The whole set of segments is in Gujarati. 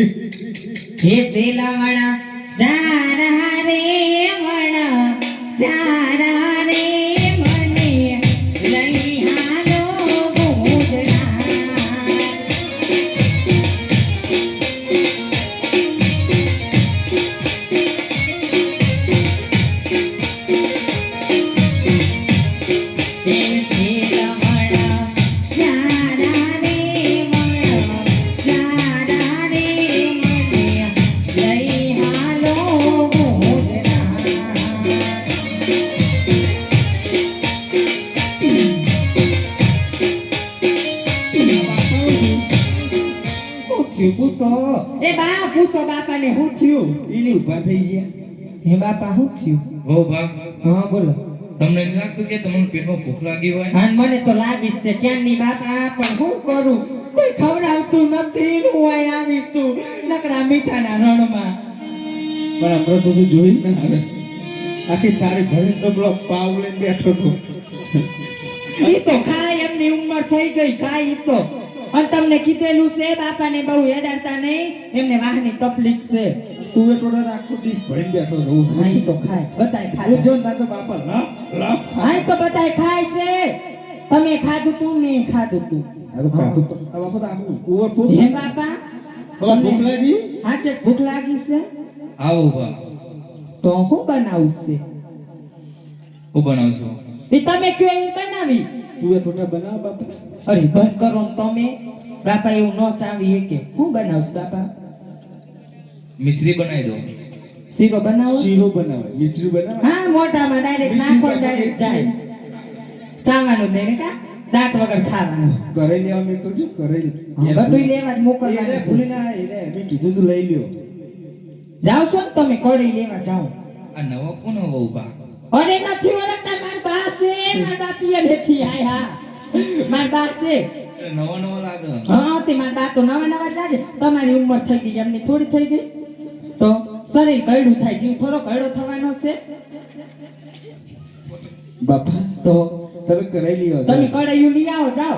હે સેલાવણ જારા રે વણ જારા રે મને લઈ હાલો ભોજના પૂછો એ બા પૂછો બાપાને શું થયું ઈની ઊભા થઈ ગયા હે બાપા શું થયું હો બા હા બોલો તમને નહીં લાગતું કે તમને પેટમાં ભૂખ લાગી હોય હા મને તો લાગી જ છે ક્યાંની બાપા પણ શું કરું કોઈ ખવડાવતું નથી હું અહીં આવીશું નકરા મીઠાના રણમાં પણ આપણે તો તું જોઈ ને હવે આખી તારી ભરીને તો પેલો પાવ લઈને બેઠો હતો ઈ તો ખાય એમની ઉંમર થઈ ગઈ ખાય ઈ તો અને તમને કીધેલું છે બાપાને બહુ હેડાડતા નહીં એમને વાહની તકલીફ છે તું એ થોડા આખો ડીશ ભરીને બેઠો હતો હા ઈ તો ખાય બધાય ખાય જો ના તો બાપા લા હા ઈ તો બધાય ખાય છે તમે ખાધું તું મેં ખાધું તું આ તો ખાતું તો આ બાપા તો આખું કુવર ફૂટ હે બાપા બોલા ભૂખ લાગી હા છે ભૂખ લાગી છે આવો બા તો હું બનાવું છે હું બનાવજો એ તમે કયો એ બનાવી તું એ થોડા બનાવ બાપા અરે બંધ કરો ને તમે બાપા એવું ન ચાવી કે હું બનાવું બાપા મિશ્રી બનાવી દો શીરો બનાવો શીરો બનાવે મિશ્રી બનાવે હા મોઢામાં ડાયરેક્ટ નાખો ડાયરેક્ટ જાય ચાવાનું દે ને કા દાંત વગર ખાવાનું કરે લેવા મેં તો જો કરે બધું લેવા જ મોકલવાનું ભૂલી ના એને મેં કીધું તું લઈ લ્યો જાવ છો ને તમે કઢી લેવા જાઓ આ નવો કોનો બહુ બા અરે નથી ઓળખતા માર બા છે માર બા પિયર લેખી હાય હા માર બા છે નવો નવો લાગે હા તે માર બા તો નવા નવા જ લાગે તમારી ઉંમર થઈ ગઈ એમની થોડી થઈ ગઈ તો શરીર કયડું થાય જીવ થોડો કયડો થવાનો છે બાપા તો તમે કરાઈ લ્યો તમે કઢાયું લઈ આવો જાઓ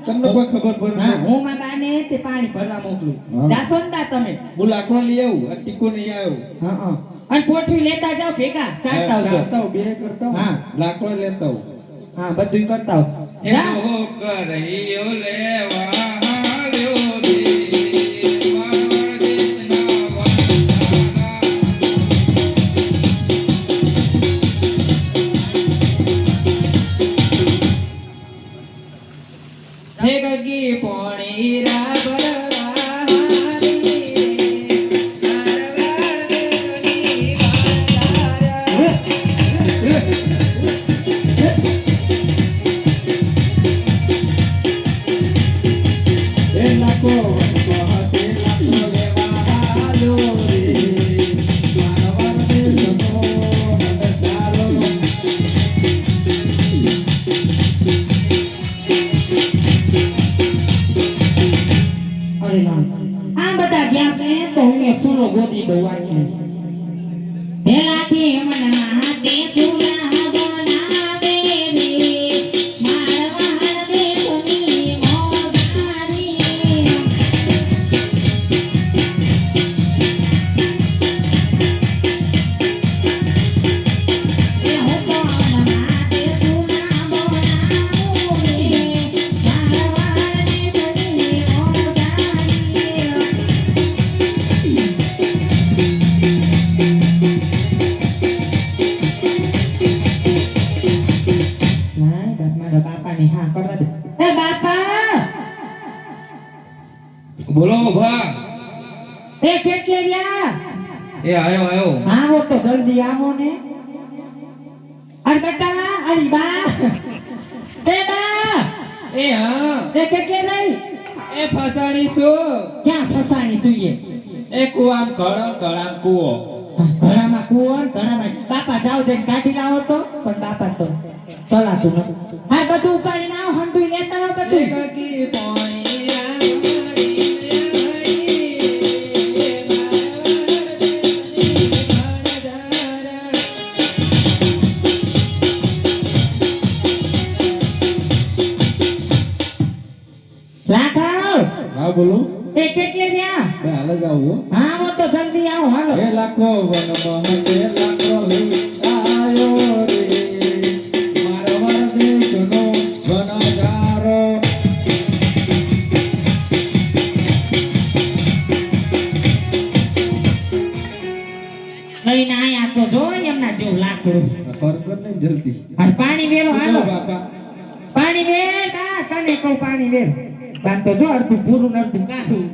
તમને કોઈ ખબર પડે હા હું માર બાને તે પાણી ભરવા મોકલું હા. જાશો ને બા તમે હું લાકડો લઈ આવું આ ટીકો નહીં આવ્યો હા હા અને પોઠવી લેતા જાઓ ભેગા ચાટતા આવજો ચાલતા હું, બે કરતા હું. હા. લાકડો લેતા હું. હા બધું કરતા આવો જા એવો કરૈયો લેવા હાલ્યો રે મારા દેશના હે ગગી પોણી રાબર એ લાકો કહતે લાકો લેવા હાલ્યો રે મારા દેશનો નંદસારો અરે વાહ આ બધા ગયા છે તો હું સુનો ગોદી દઉં આખી પેલાથી મનના હાથે સુના બનાવે રે મારવા દે ધની મોગારી એ હું કોણ હાથે સુના બનાવું રે મારવા દે ધની મારા બાપાને હા કરવા દે એ બાપા બોલો ભા એ કેટલે રહ્યા એ આયો આવો તો જલ્દી આવો ને અરે બેટા અરે બા એ બા એ હા એ કેટલે નહીં એ ફસાણી શું ક્યાં ફસાણી તું એ કુવામ કળામ કુવો ઘણામાં કુવન ઘણામાં બાપા જાઓ જઈને કાઢી લાવો તો પણ બાપા તો ચલાતું નથી હા બધું ઉપાડીને આવો હંધુઈ લેતા આવો બધું ગગી પોણી રાઘવ હા બોલો એ કેટલે રહ્યા ભાઈ હાલ જ આવું હો. હા હું તો જલ્દી આવું હાલો હે લાખો વનમાં હે લાખો લઈ આયો રે મારા દેશનો વનજારો લઈને આયા તો જો એમના જેવું લાકડું ફરકત નહીં જલ્દી અને પાણી વેલો હાલો બાપા પાણી વેલ બા તને કહું પાણી વેલ બા તો જો અડધું પૂરું ને અડધું કાઢું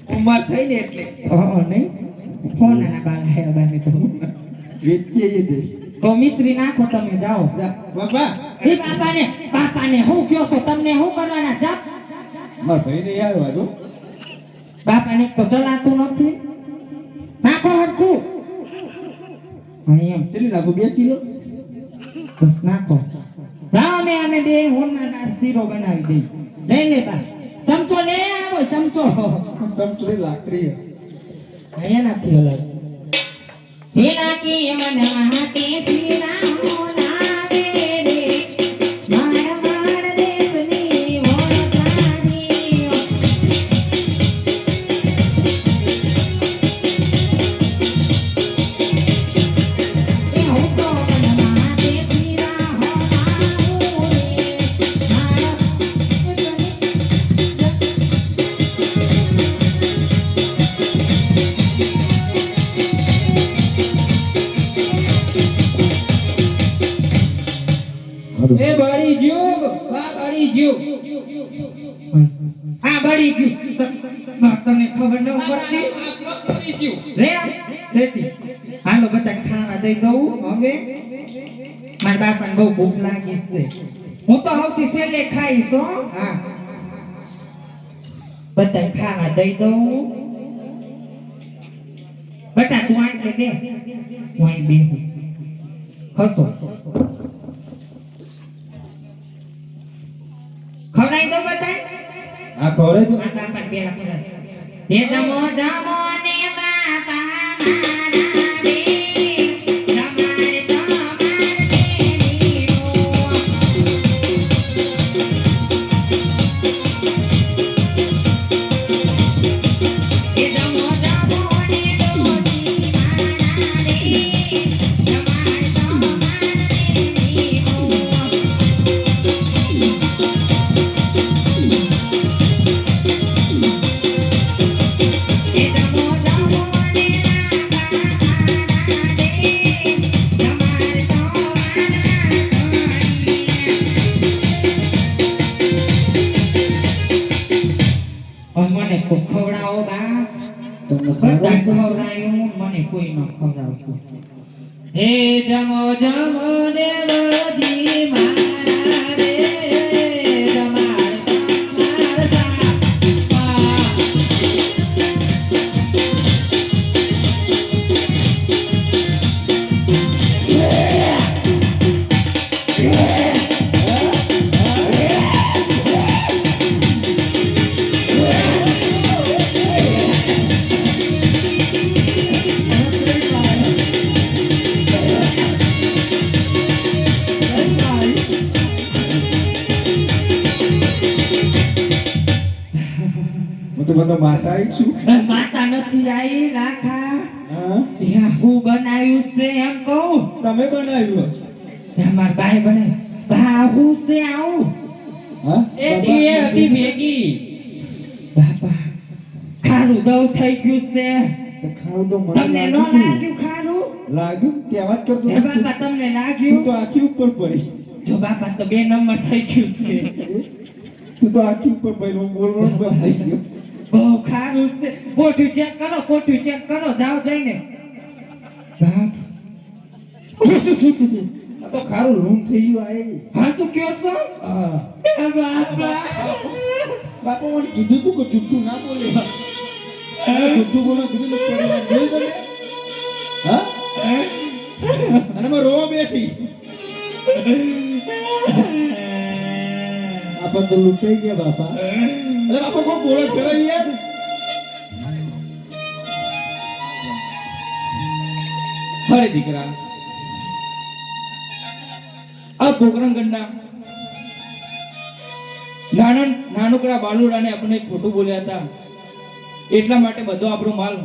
ઉંમર થઈ ને એટલે નહીં ફોન ના બાલા હે બાને તો વેચીએ દે તો મિશ્રી નાખો તમે જાઓ બાપા એ બાપાને હું કયો છો તમને શું કરવાના જાપ મારા ભાઈને આવ્યો જો બાપાને તો ચલાતું નથી નાખો હરખું અહીંયા ચલી નાખો 2 કિલો બસ નાખો જાઓ અમે બે હોનમાં દાળ શીરો બનાવી દઈ લઈ લે બા ચમચો લે આવો ચમચો ચમચરી લાકડી અહીંયા નથી અલગ હેના કી મન હાતે શીરા હોનાવે રે માર દેશની મોરધારી એ હું તો મન હાતે શીરા હોનાવે એ બળી ગયું બા બળી ગયું હા બળી ગયું તને ખબર ન પડતી બળી ગયું રે રેતી હાલો બધા ખાવા દઈ દઉં હવે મારા બાપાને બહુ ભૂખ લાગી છે હું તો સૌથી છેલ્લે ખાઈશ હો હા બધા ખાવા દઈ દઉં બેટા તું આટલે બે હું અહીં બેહું ખસો ખવડાવી દો બધા આ ખોરે તો મારા બાપાને પેલા ખવડાવી હે જમો જમો ને બાપા મારા રે તમારે મને ખૂબ ખવડાવો બા તમને બધા ખવડાયું મને કોઈ ન ખવડાવતું હે જમો જમો ને બધી મારા રે તમાર હું તો બધો માતા આવી છું માતા નથી આવી રાખા હા ત્યાં હું બનાવ્યું છે એમ કહું તમે બનાવ્યું અમાર બાઈ બનાવી બા હું છે આવું હા એ દી હતી ભેગી બાપા ખારું દવ થઈ ગયું છે તો ખાવ તો મને તમને ન લાગ્યું ખારું લાગ્યું કે વાત કરતો હે બાપા તમને તું લાગ્યું તો આખી ઉપર પડી જો બાપા તો 2 નંબર થઈ ગયું છે તું તો આખી ઉપર પડી હું બોલવાનું બંધ થઈ ગયો બહુ ખારું છે પોઠું ચેક કરો જાઓ જઈને બાપ આ તો ખારું રૂમ થઈ ગયું આય હા તું કયો છો હા હે બાપા બાપા મને કીધું તું કે જુઠ્ઠું ના બોલે જુઠ્ઠું બોલો કીધું ને પરિવાર જોઈ તમે હા અને મેં રોવા બેઠી આપણ તો લૂંટાઈ ગયા બાપા અરે બાપા કોઈ બોલો કરો યાર હરે દીકરા આ પોકરણગઢના નાનકડા બાલુડાને આપણે ખોટું બોલ્યા હતા એટલા માટે બધો આપણો માલ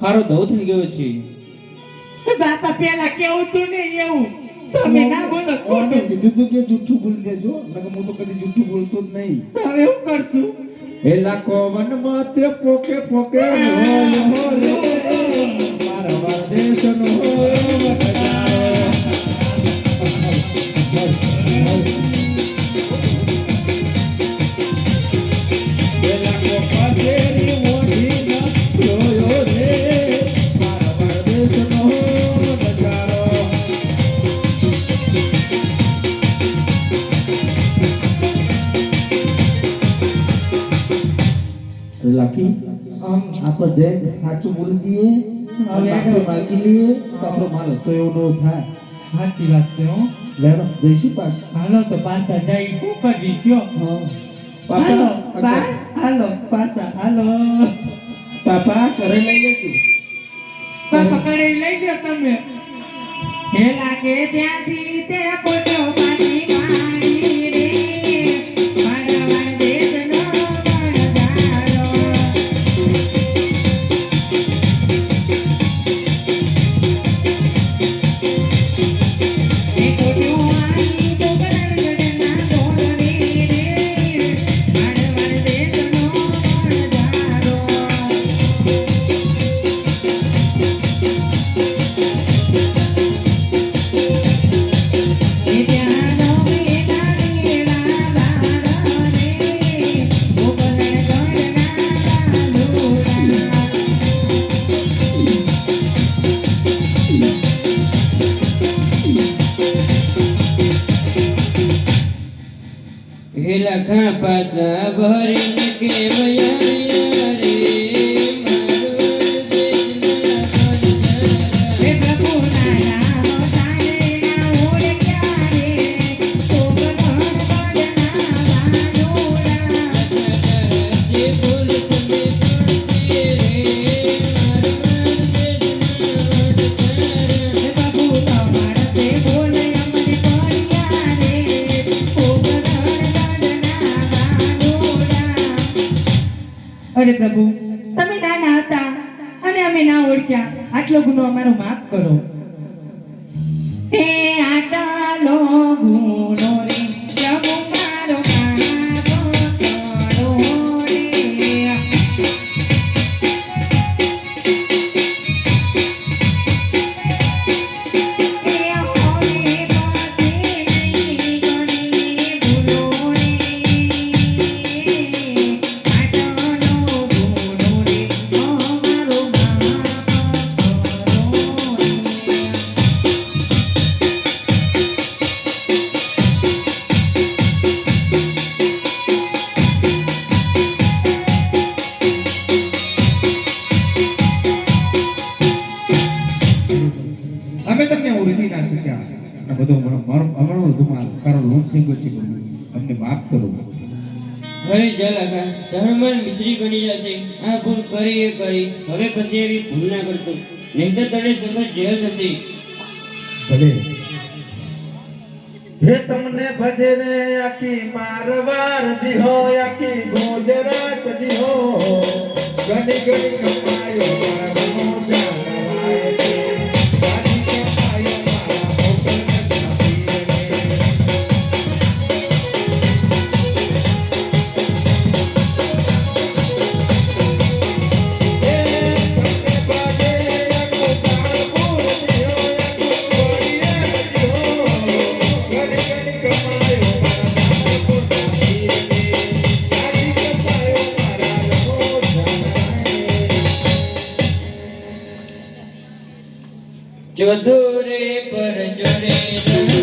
ખારો ધવ થઈ ગયો છે. બાપા પેલા કેવું તું ને એવું તમે ના બોલો કોને કીધું તું કે જૂઠું બોલી દેજો નકર હું તો કદી જૂઠું બોલતો જ નહીં. હવે એવું કરશું એલા કોવન માતે પોકે પોકે હોય રે મારા દેશનો હોય એલા કોપા તેરી મોઢી ના જોયો રે મારા દેશનો નજારો. લાકી આપણે જઈને સાચું બોલી દઈએ અને આપણે માગી લઈએ તો આપણો માલ હતો એવો ન થાય. સાચી વાત છે હો લેરો જઈશી પાછા. હાલો તો પાછા જઈ શું કરવી કયો હાલો બા હાલો પાછા હાલો પાપા ઘરે લઈ લેજો. બાપા કરે લઈ ગયો તમે હે લાગે ત્યાંથી તે પોતો પાણી પાણી રે મારા દેશનો વણજારો. એ પોતું આઈ તો ગડગડના દોડની રે મારા દેશનો વણજારો. હેલા ખા પાસા ભરીને કેવયા રે હે પ્રભુ નાના તારે ના ઓળખ્યા રે તો બધાં બડના વાનોડા. હે પ્રભુ તમારા તે બોલ અમને પડ્યા રે તો બધાં બડના વાનોડા. અરે પ્રભુ તમે નાના હતા અને અમે ના ઓળખ્યા આટલો ગુનો અમારો માફ કરો. હે આટલો ગુનો રે પ્રભુ મારો માફ કરો રે. હે હોરે પાસે નહીં ગણી ભૂલો રે આટલો ગુનો રે અમારો માફ કરો રે. અમે તમને ઓળખી ના શક્યા આ બધો અમારો ધુમાલ કારો લોટ થઈ ગયો છે. અમને માફ કરો. અરે જલાકા ધર્મન મિશ્રી બની જશે. આ ભૂલ કરી એ કરી હવે પછી એવી ભૂલ ના કરતો નહીંતર તને સખત જેલ થશે. ભલે હે તમને ભજે રે આખી મારવાર જી હો આખી ગુજરાત જી હો ઘણી ઘણી કમાયો મારા મોજા કમાય છે ઘણી કમાયો મારા મોજા ચોધુરે પર ચડે